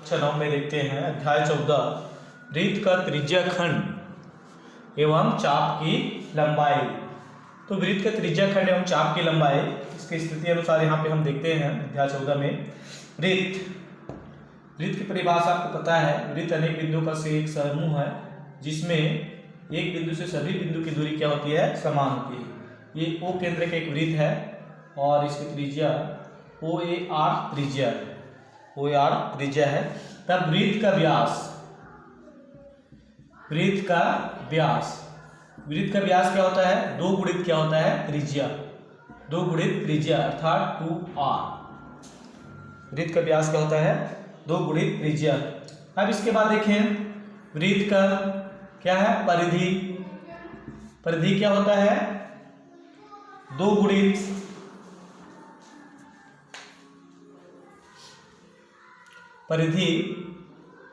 कक्षा 9 में देखते हैं अध्याय 14 वृत्त का त्रिज्या खंड एवं चाप की लंबाई। तो वृत्त का त्रिज्या खंड एवं चाप की लंबाई इसकी स्थिति अनुसार यहाँ पे हम देखते हैं अध्याय 14 में वृत्त की परिभाषा आपको पता है। वृत्त अनेक बिंदुओं का से एक समूह है जिसमें एक बिंदु से सभी बिंदु की दूरी क्या होती है, समान होती है। ये ओ केंद्र का एक वृत्त है और इसकी त्रिज्या OAR त्रिज्या है, OAR त्रिज्या है। तब वृत्त का व्यास क्या होता है, 2 गुणित क्या होता है, त्रिज्या, 2 गुणित त्रिज्या अर्थात 2R। वृत्त का व्यास क्या होता है, 2 गुणित त्रिज्या। अब इसके बाद देखें वृत्त का क्या है, परिधि। परिधि क्या होता है, 2 गुणित परिधि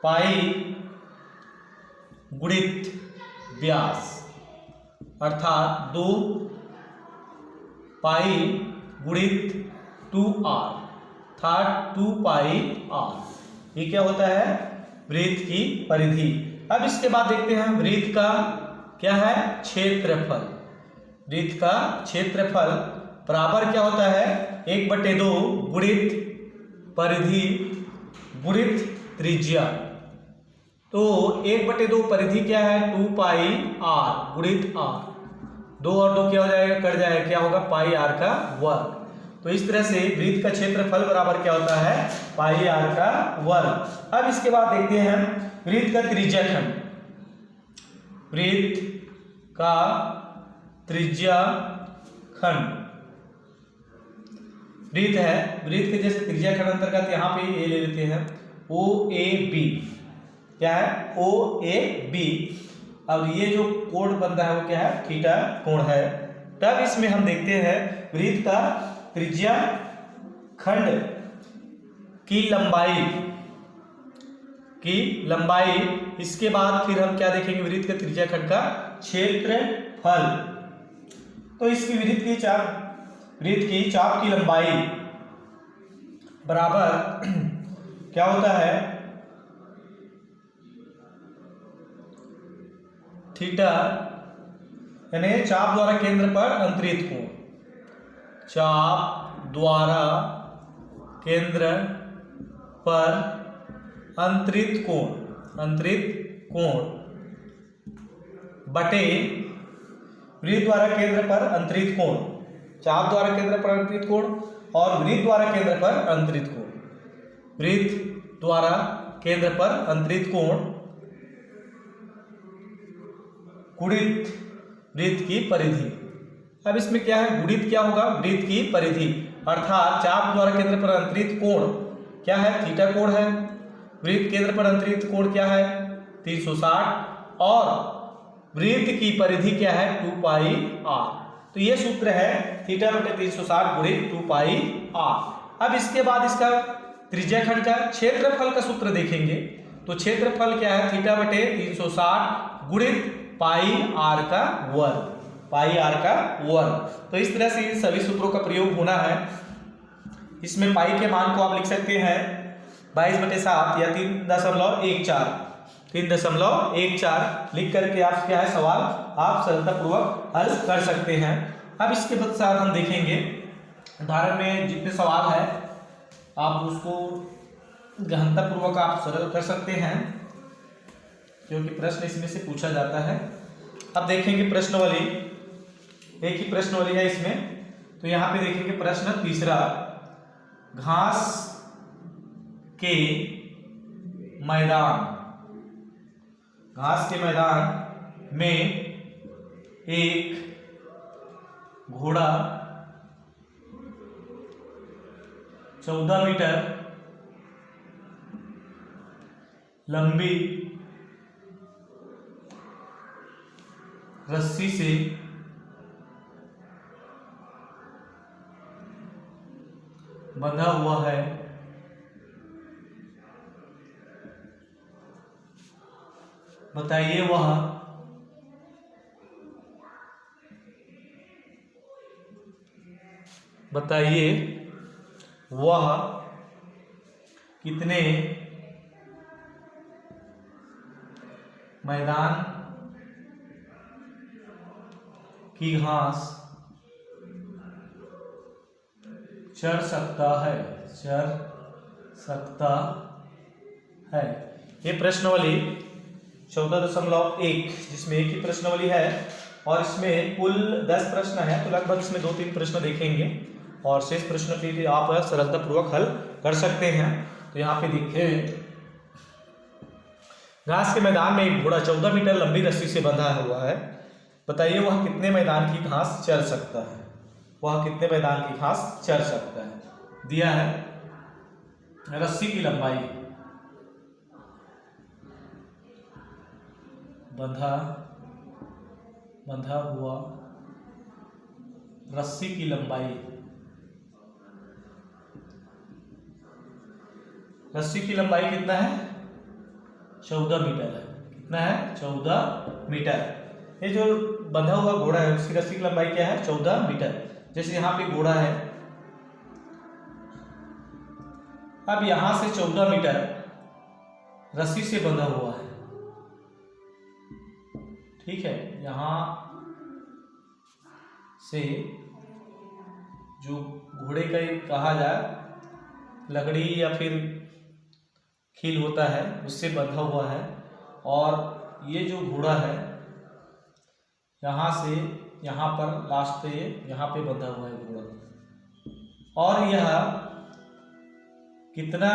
पाई गुणित व्यास अर्थात 2 पाई गुणित 2R अर्थात 2 पाई R। ये क्या होता है, वृत्त की परिधि। अब इसके बाद देखते हैं वृत्त का क्या है, क्षेत्रफल। वृत्त का क्षेत्रफल बराबर क्या होता है, 1/2 गुणित परिधि गुणित त्रिज्या। तो 1/2 परिधि क्या है, 2 पाई R गुणित R। 2 और 2 क्या हो जाएगा, कट जाएगा, क्या होगा, पाई R का वर्ग। तो इस तरह से वृत्त का क्षेत्रफल बराबर क्या होता है, पाई R का वर्ग। अब इसके बाद देखते हैं वृत्त का त्रिज्या खंड। वृत्त का त्रिज्या खंड वृत्त है, वृत्त के जैसे त्रिज्या खंड अंतर्गत यहाँ पे ये ले लेते हैं OAB। क्या है, OAB। और ये जो कोण बनता है वो क्या है, थीटा कोण है। तब इसमें हम देखते हैं वृत्त का त्रिज्या खंड की लंबाई। इसके बाद फिर हम क्या देखेंगे, वृत्त के त्रिज्या खंड का क्षेत्रफल। तो इसकी वृत्त की चाप की लंबाई बराबर क्या होता है, थीटा यानी चाप द्वारा केंद्र पर अंतरित कोण। चाप द्वारा केंद्र पर अंतरित कोण बटे वृत्त द्वारा केंद्र पर अंतरित कोण। चाप द्वारा केंद्र पर अंतरित कोण और वृत्त द्वारा केंद्र पर अंतरित कोण। वृत्त द्वारा केंद्र पर अंतरित कोण गुणित वृत्त की परिधि। अब इसमें क्या है, गुणित क्या होगा, वृत्त की परिधि अर्थात चाप द्वारा केंद्र पर अंतरित कोण क्या है, थीटा कोण है। वृत्त केंद्र पर अंतरित कोण क्या है, 360 और वृत्त की परिधि क्या है, 2 पाई R। तो ये सूत्र है थीटा बटे 360 गुणित 2 पाई R। अब इसके बाद इसका त्रिज्या खंड का क्षेत्रफल का सूत्र देखेंगे। तो क्षेत्रफल क्या है, थीटा बटे 360 गुणित पाई R का वर्ग, पाई R का वर्ग। तो इस तरह से इन सभी सूत्रों का प्रयोग होना है। इसमें पाई के मान को आप लिख सकते हैं 22/7 या 3.14 लिख करके आप क्या है, सवाल आप सरलतापूर्वक हल कर सकते हैं। अब इसके साथ हम देखेंगे उदाहरण में जितने सवाल है आप उसको गहनतापूर्वक आप सरल कर सकते हैं क्योंकि प्रश्न इसमें से पूछा जाता है। अब देखेंगे प्रश्नावली, एक ही प्रश्नावली है इसमें। तो यहाँ पे देखेंगे प्रश्न तीसरा, घास के मैदान में एक घोड़ा 14 मीटर लंबी रस्सी से बंधा हुआ है। बताइए वह कितने मैदान की घास चर सकता है। ये प्रश्नावली 14.1 जिसमें एक ही प्रश्नावली है और इसमें कुल 10 प्रश्न है, तो लगभग इसमें 2-3 प्रश्न देखेंगे और शेष प्रश्न के लिए आप सरलतापूर्वक हल कर सकते हैं। तो यहाँ पे देखिए, घास के मैदान में एक घोड़ा 14 मीटर लंबी रस्सी से बंधा हुआ है। बताइए वह कितने मैदान की घास चर सकता है। वह कितने मैदान की घास चर सकता है। दिया है रस्सी की लंबाई, बंधा हुआ रस्सी की लंबाई, रस्सी की लंबाई कितना है 14 मीटर है। कितना है 14 मीटर। ये जो बंधा हुआ घोड़ा है उसकी रस्सी की लंबाई क्या है 14 मीटर। जैसे यहाँ पे घोड़ा है, अब यहां से 14 मीटर रस्सी से बंधा हुआ है, ठीक है। यहां से जो घोड़े का एक कहा जाए लकड़ी या फिर खील होता है उससे बंधा हुआ है, और ये जो घोड़ा है यहाँ से यहाँ पर लास्ट पे यहाँ पे बंधा हुआ है घोड़ा, और यह कितना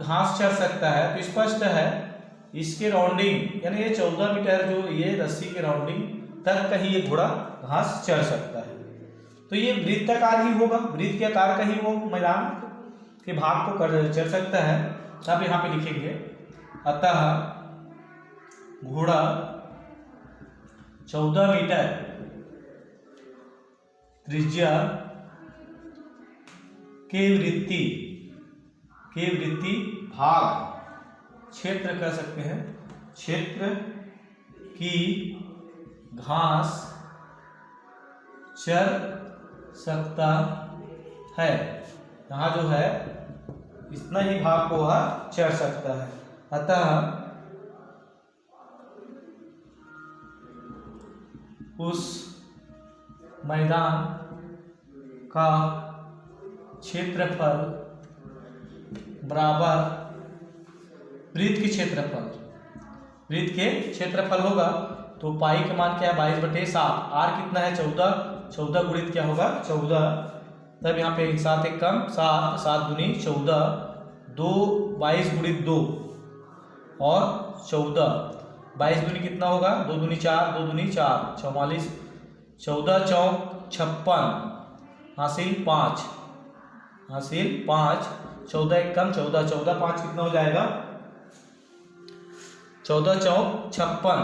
घास चढ़ सकता है तो स्पष्ट है इसके राउंडिंग, यानी ये 14 मीटर जो ये रस्सी के राउंडिंग तक का ही ये घोड़ा घास चढ़ सकता है। तो ये वृत्ताकार ही होगा, वृत्त के आकार का ही वो मैदान के भाग को कर चढ़ सकता है। अब यहाँ पे लिखेंगे अतः घोड़ा 14 मीटर त्रिज्या के वृत्ति भाग क्षेत्र कह सकते हैं, क्षेत्र की घास चर सकता है। यहाँ जो है इतना ही भाग को वह चढ़ सकता है। अतः उस मैदान का क्षेत्रफल बराबर वृत्त के क्षेत्रफल होगा। तो पाई का मान क्या है 22/7। आर कितना है 14 गुणित क्या होगा 14। तब यहाँ पे 7 एक कम 7, 7 दूनी 14, 2 22 गुणित 2 और 14, 22 दूनी कितना होगा 2 दूनी 4, 2 दूनी 4 44, 14 चौक 56 हासिल 5, 14 एक कम 14, 14 5 कितना हो जाएगा 14 चौक 56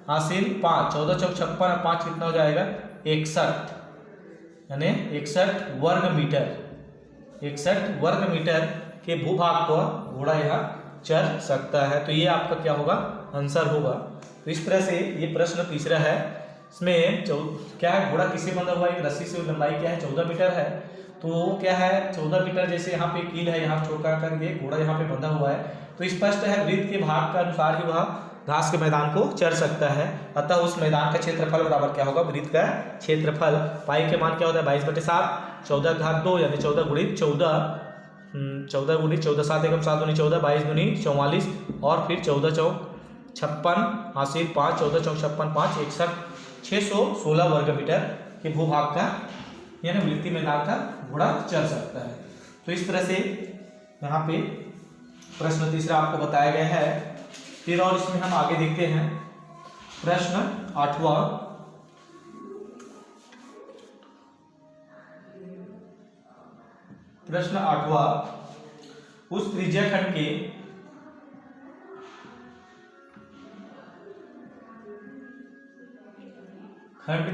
हासिल 5, 14 चौक 56 और 5 कितना हो जाएगा 61, यानी 61 वर्ग मीटर के भूभाग को घोड़ा यहाँ चढ़ सकता है। तो ये आपका क्या होगा आंसर होगा। तो इस तरह से ये प्रश्न तीसरा है। इसमें क्या है घोड़ा किससे बंधा हुआ है, एक रस्सी से, लंबाई क्या है 14 मीटर है। तो क्या है 14 मीटर, जैसे यहाँ पे कील है यहाँ छोटा करके घोड़ा यहाँ पे बंधा हुआ है, तो स्पष्ट है वृत्त के भाग के अनुसार ही वह घास के मैदान को चढ़ सकता है। अतः उस मैदान का क्षेत्रफल बराबर क्या होगा वृत्त का क्षेत्रफल। पाई के मान क्या होता है 22/7, 14 घात 2 यानी 14 गुणित 14, 14 गुणित 14, 7 एकम 7 दूनी 14, 22 दूनी 44 और फिर 14 चौक 56 हासिल 5, 14 चौक 56 5 61, 616 वर्ग मीटर के भूभाग का यानी वृत्तीय मैदान का घोड़ा चल सकता है। तो इस तरह से यहाँ पे प्रश्न तीसरा आपको बताया गया है। फिर और इसमें हम आगे देखते हैं प्रश्न 8वां। प्रश्न 8वां, उस त्रिज्या खंड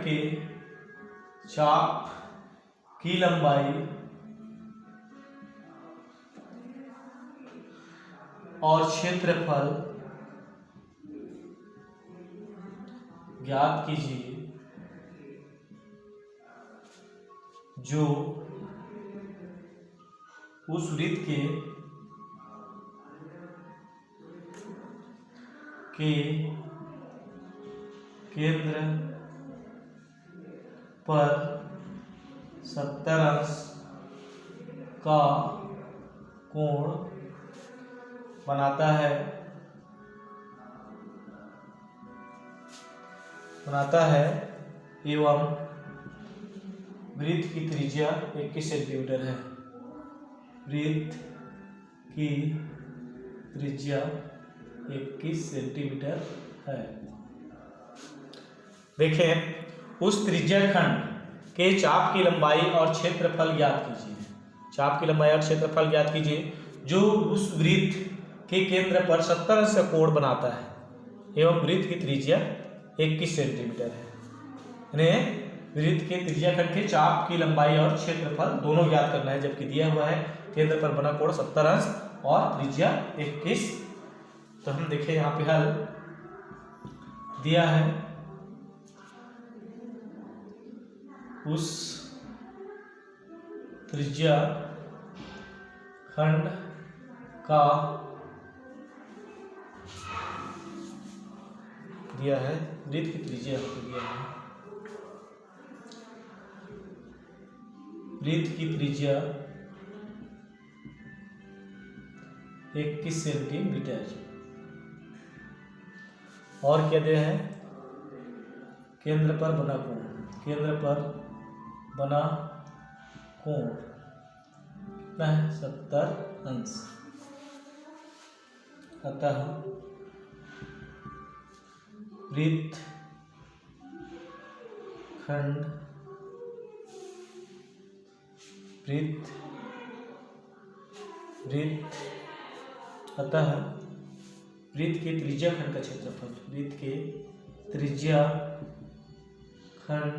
के चाप की लंबाई और क्षेत्रफल ज्ञात कीजिए जो उस वृत्त के केंद्र पर 70 अंश का कोण बनाता है एवं वृत्त की त्रिज्या 21 सेंटीमीटर है। वृत्त की त्रिज्या 21 सेंटीमीटर है। देखें, उस त्रिज्या खंड के चाप की लंबाई और क्षेत्रफल ज्ञात कीजिए। चाप की लंबाई और क्षेत्रफल ज्ञात कीजिए जो उस वृत्त के केंद्र पर 70 अंश का कोण बनाता है एवं वृत्त की त्रिज्या 21 सेंटीमीटर है। यानी वृत्त के त्रिज्या खंड के चाप की लंबाई और क्षेत्रफल दोनों ज्ञात करना है, जबकि दिया हुआ है केंद्र पर बना कोण 70 अंश और त्रिज्या 21। तो हम देखें यहाँ पे हल दिया है, उस त्रिज्या खंड का दिया है, वृत्त की त्रिज्या दिया है, वृत्त की त्रिज्या 21 सेंटीमीटर और क्या दिया है, केंद्र पर बना कोण, केंद्र पर बना कोण कितना है 70 अंश। अतः वृत्त खंड अतः वृत्त के त्रिज्या खंड का क्षेत्रफल, वृत्त के त्रिज्या खंड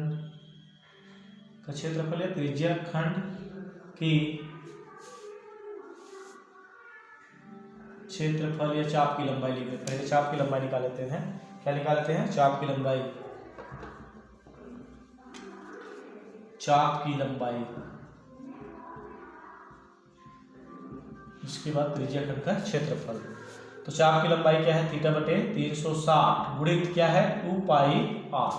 का क्षेत्रफल या त्रिज्या खंड की क्षेत्रफल या चाप की लंबाई लिखे। पहले चाप की लंबाई निकाल लेते हैं। क्या निकाल लेते हैं? चाप की लंबाई, चाप की लंबाई, इसके बाद त्रिज्या खंड का क्षेत्रफल। तो चाप की लंबाई क्या है? थीटा बटे 360 गुणित क्या है 2 पाई आर।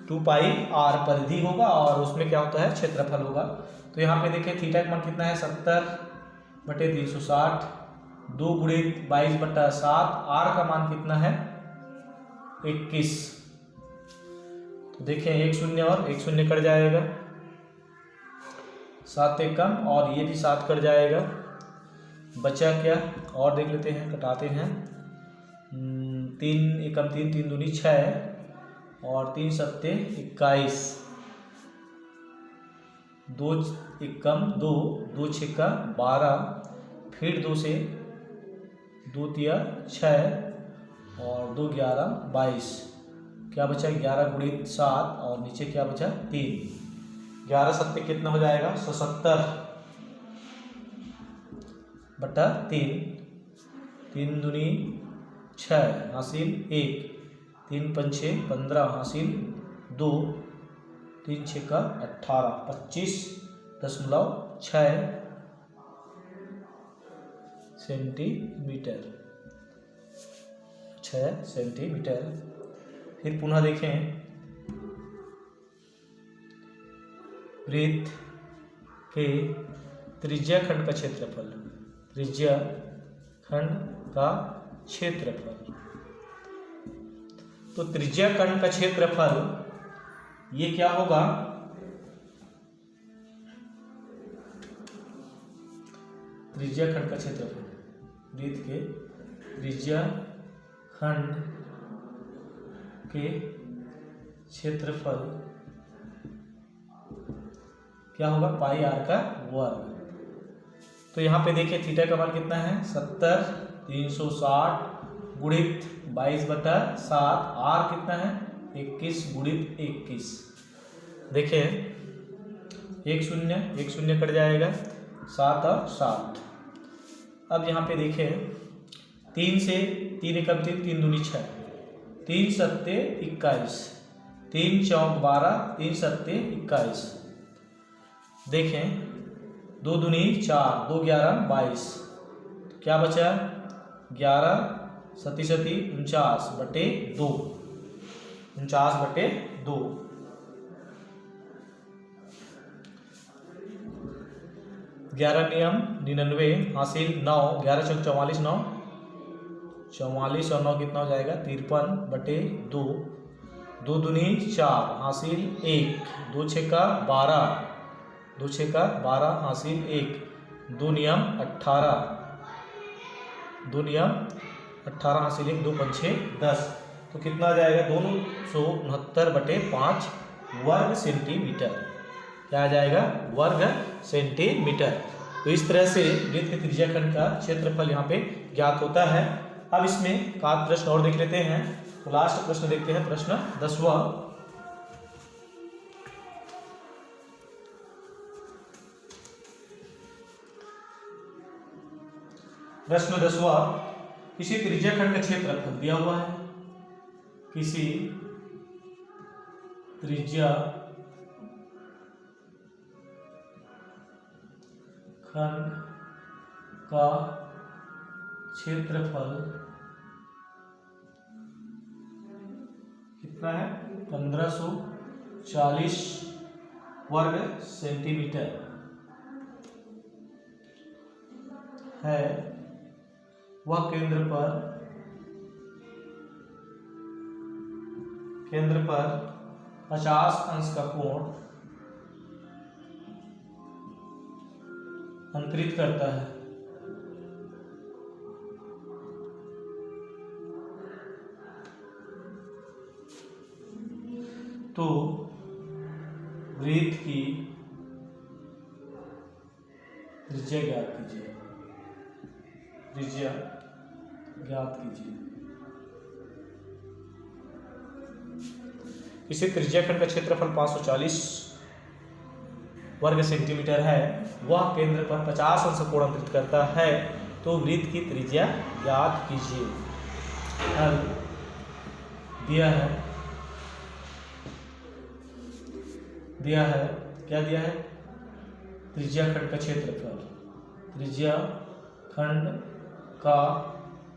2 पाई आर परिधि होगा और उसमें क्या होता है क्षेत्रफल होगा। तो यहाँ पे देखिए थीटा का मान कितना है 70 बटे 360, 2 गुणित 22/7, आर का मान कितना है 21। तो देखिए 1 शून्य और 1 शून्य कट जाएगा, 7 एक कम और ये भी 7 कट जाएगा। बचा क्या और देख लेते हैं, कटाते हैं। 3 एकम 3, 3 दूनी 6 और 3 सत्ते 21, 2 एकम 2, 2 छक्का 12, फिर 2 से 2 तिया 6 और 2 11 22। क्या बचा 11 गुणित 7 और नीचे क्या बचा 3। 11 सत्ते कितना हो जाएगा 170 बटा 3, 3 दूनी 6 हासिल 1, 3 पंचे 15 हासिल 2, 3 छक्का 18, 25.6 सेंटीमीटर, 6 सेंटीमीटर। फिर पुनः देखें, वृत्त के त्रिज्या खंड का क्षेत्रफल, त्रिज्या खंड का क्षेत्रफल। तो त्रिज्या खंड का क्षेत्रफल ये क्या होगा, त्रिज्या खंड का क्षेत्रफल, वृत्त के त्रिज्या खंड के क्षेत्रफल क्या होगा पाई आर का वर्ग। तो यहाँ पे देखिए थीटा का मान कितना है 70, 360 गुणित 22/7, आर कितना है 21 गुणित 21। देखिए 1 शून्य 1 शून्य कट जाएगा, 7 और 7। अब यहाँ पे देखिए 3 से 3 एकम 3, 3 दूनी 6, 3 सत्ते 21, 3 चौक 12, 3 सत्ते 21। देखें 2 दूनी 4, 2 11 22, क्या बचा 11 सती 49 बटे 2। 49/2। 11 नियम 99 हासिल 9, 11 चौक 44, 9 44 और 9 कितना हो जाएगा 53/2। 2 दूनी 4 हासिल 1, 2 छक्का 12, 2 छक्का 12 हासिल 1, 2 नियम 18, 2 नियम 18 हासिल 1, 2 पंछे 10। तो कितना आ जाएगा 269/5 वर्ग सेंटीमीटर। क्या आ जाएगा वर्ग सेंटीमीटर। तो इस तरह से वृत्त के त्रिज्याखंड का क्षेत्रफल यहाँ पे ज्ञात होता है। अब इसमें एक आध प्रश्न और देख लेते हैं। तो लास्ट प्रश्न देखते हैं, प्रश्न 10वां। प्रश्न 10वां, किसी त्रिज्याखंड का क्षेत्रफल दिया हुआ है। किसी त्रिज्याखंड का क्षेत्रफल कितना है 1540 वर्ग सेंटीमीटर है। वह केंद्र पर 50 अंश का कोण अंतरित करता है। तो वृत्त की त्रिज्या ज्ञात कीजिए। त्रिज्या ज्ञात कीजिए। किसी त्रिज्याखंड का क्षेत्रफल 540 वर्ग सेंटीमीटर है। वह केंद्र पर 50 अंश कोण अंतरित करता है। तो वृत्त की त्रिज्या ज्ञात कीजिए। हल दिया है क्या दिया है त्रिज्याखंड का क्षेत्रफल। त्रिज्याखंड का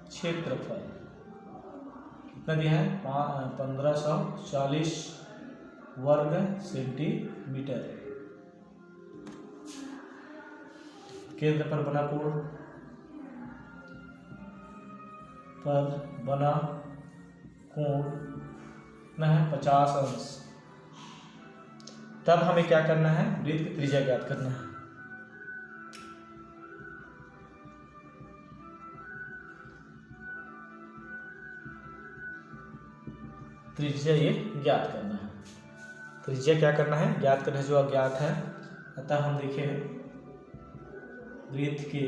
क्षेत्रफल कितना दिया है 1540 वर्ग सेंटीमीटर। केंद्र पर बना कोण कितना है 50 अंश। तब हमें क्या करना है वृत्त की त्रिज्या ज्ञात करना है। त्रिज्या ये ज्ञात करना है। त्रिज्या क्या करना है ज्ञात करना है, जो अज्ञात है। अतः हम देखें वृत्त के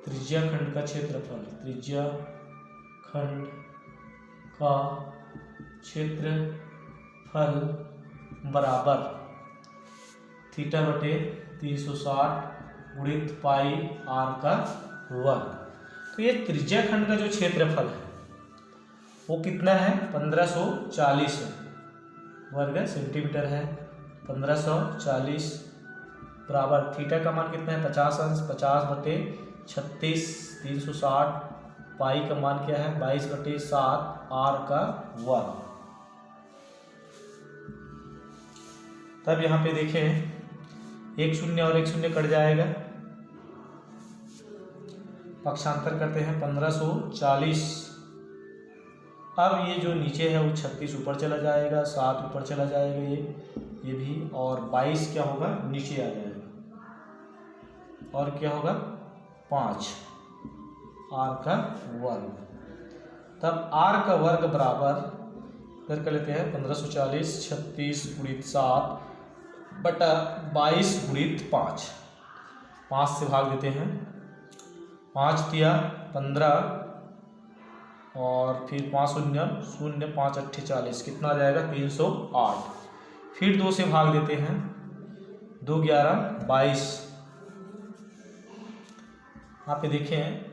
त्रिज्याखंड का क्षेत्रफल। त्रिज्याखंड का क्षेत्रफल बराबर θ/360 गुणित पाई r का वर्ग। तो ये त्रिज्याखंड का जो क्षेत्रफल है वो कितना है 1540 वर्ग सेंटीमीटर है। 1540 बराबर थीटा का मान कितना है 50 अंश। 50/36 360 पाई का मान क्या है 22/7 r का वर्ग। तब यहाँ पे देखें 1 शून्य और 1 शून्य कट जाएगा। पक्षांतर करते हैं 1540। अब ये जो नीचे है वो 36 ऊपर चला जाएगा, 7 ऊपर चला जाएगा, ये भी, और 22 क्या होगा नीचे आ जाएगा, और क्या होगा 5 r का वर्ग। तब r का वर्ग बराबर इधर कर लेते हैं 1540 36 गुणित 7 बटा 22 गुणित 5 से भाग देते हैं। 5 दिया 15 और फिर 5 शून्य 5 8 40 कितना आ जाएगा 308। फिर 2 से भाग देते हैं। 2 11 22। यहाँ पे देखें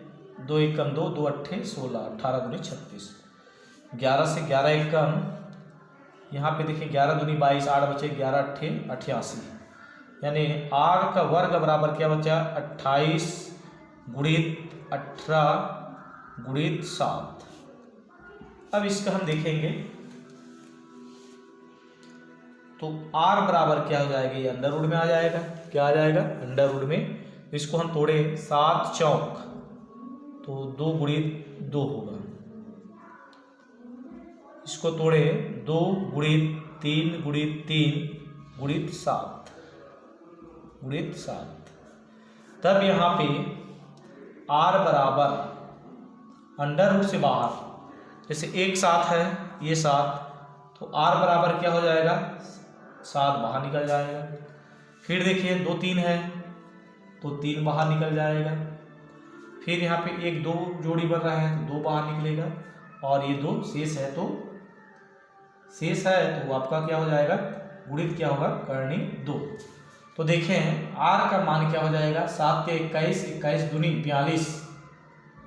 2 1 कम 2 2 8 16 18 दूनी 36। 11 से 11 1 कम, यहाँ पे देखिए 11 दूनी 22 8 बचे 11 8 88। यानी r का वर्ग बराबर क्या बचा 28 गुणित 18 गुणित 7 अब इसका हम देखेंगे तो r बराबर क्या हो जाएगा, ये अंडर रूट में आ जाएगा। क्या आ जाएगा, अंडर रूट में। इसको हम तोड़े 7 चौक तो 2 गुणित 2 होगा। इसको तोड़े 2 गुणित 3 गुणित 3 गुणित 7 गुणित 7। तब यहाँ पे r बराबर अंडर रूट से बाहर, जैसे एक 7 है, ये 7, तो r बराबर क्या हो जाएगा, 7 बाहर निकल जाएगा। फिर देखिए 2 3 है तो 3 बाहर निकल जाएगा। फिर यहाँ पे 1 2 जोड़ी बन रहा है तो 2 बाहर निकलेगा, और ये 2 शेष है तो आपका क्या हो जाएगा, गुणित क्या होगा, करनी 2। तो देखें r का मान क्या हो जाएगा, 7 के 21, 21 दूनी 42,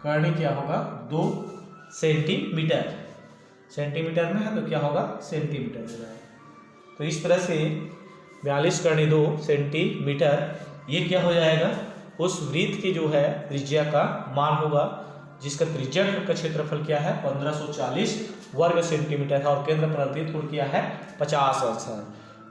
करनी क्या होगा 2 सेंटीमीटर। सेंटीमीटर में है तो क्या होगा, सेंटीमीटर हो जाएगा। तो इस तरह से 42 करनी 2 सेंटीमीटर, ये क्या हो जाएगा, उस वृत्त की जो है त्रिज्या का मान होगा, जिसका त्रिज्या का क्षेत्रफल क्या है 1540 वर्ग सेंटीमीटर है, और केंद्र पर वृत्त कोण क्या है 50 अंश है।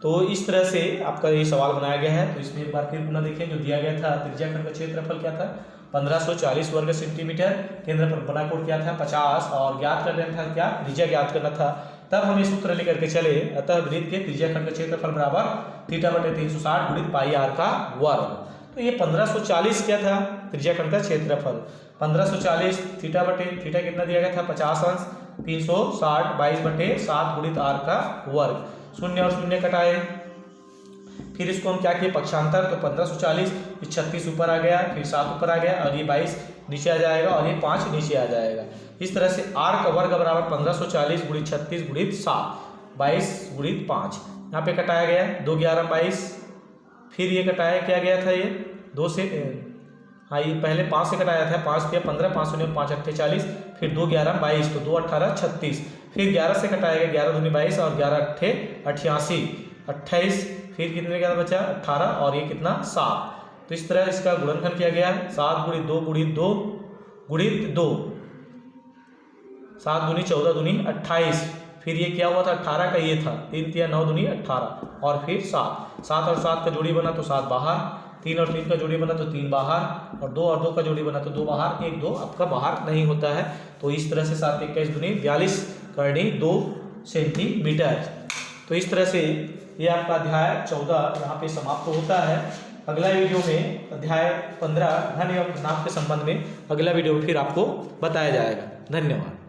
तो इस तरह से आपका ये सवाल बनाया गया है। तो इसमें एक बार फिर पुनः देखें, जो दिया गया था त्रिज्या खंड का क्षेत्रफल क्या था 1540 वर्ग सेंटीमीटर, केंद्र पर बना कोण क्या था 50, और ज्ञात करना था क्या, त्रिज्या ज्ञात करना था। तब हम सूत्र लेकर के चले, अतः वृत्त के त्रिज्या खंड का क्षेत्रफल बराबर θ/360 गुणित पाई r का वर्ग। तो ये 1540 क्या था, त्रिज्या खंड का क्षेत्रफल 1540, थीटा कितना दिया गया था 50 अंश, 360 22/7 गुणित r का वर्ग। शून्य और शून्य कटाए, फिर इसको हम क्या किए पक्षांतर, तो 1540 36 ऊपर आ गया, फिर 7 ऊपर आ गया, और ये 22 नीचे आ जाएगा, और ये 5 नीचे आ जाएगा। इस तरह से r का वर्ग बराबर 1540 गुणित 36 गुणित 7, 22 गुणित 5, यहाँ पे कटाया गया 2 11 22, फिर ये कटाया क्या गया था, ये 2 से, हाँ ये पहले 5 से कटाया था, 5 किया 15, 5 शून्य 5 8 40, फिर 2 11 22, तो 2 18 36, फिर 11 से कटाया गया 11 दूनी 22, और 11 8 88 28, फिर कितने का बचा 18, और ये कितना 7। तो इस तरह इसका गुणनखंड किया गया 7 गुणित 2 गुणित 2 गुणित 2, 7 दूनी 14 दूनी 28, फिर ये क्या हुआ था 18 का ये था, 3 3 9 दूनी 18, और फिर 7 और 7 का जोड़ी बना तो 7 बाहर, 3 और 3 का जोड़ी बना तो 3 बाहर, और 2 और 2 का जोड़ी बना तो 2 बाहर, 1 2 आपका बाहर नहीं होता है। तो इस तरह से 7 21 दूनी 42 करनी 2 सेंटीमीटर। तो इस तरह से ये आपका अध्याय 14 यहाँ पे समाप्त होता है। अगला वीडियो में अध्याय 15 घन एवं घनाभ के संबंध में अगला वीडियो फिर आपको बताया जाएगा। धन्यवाद।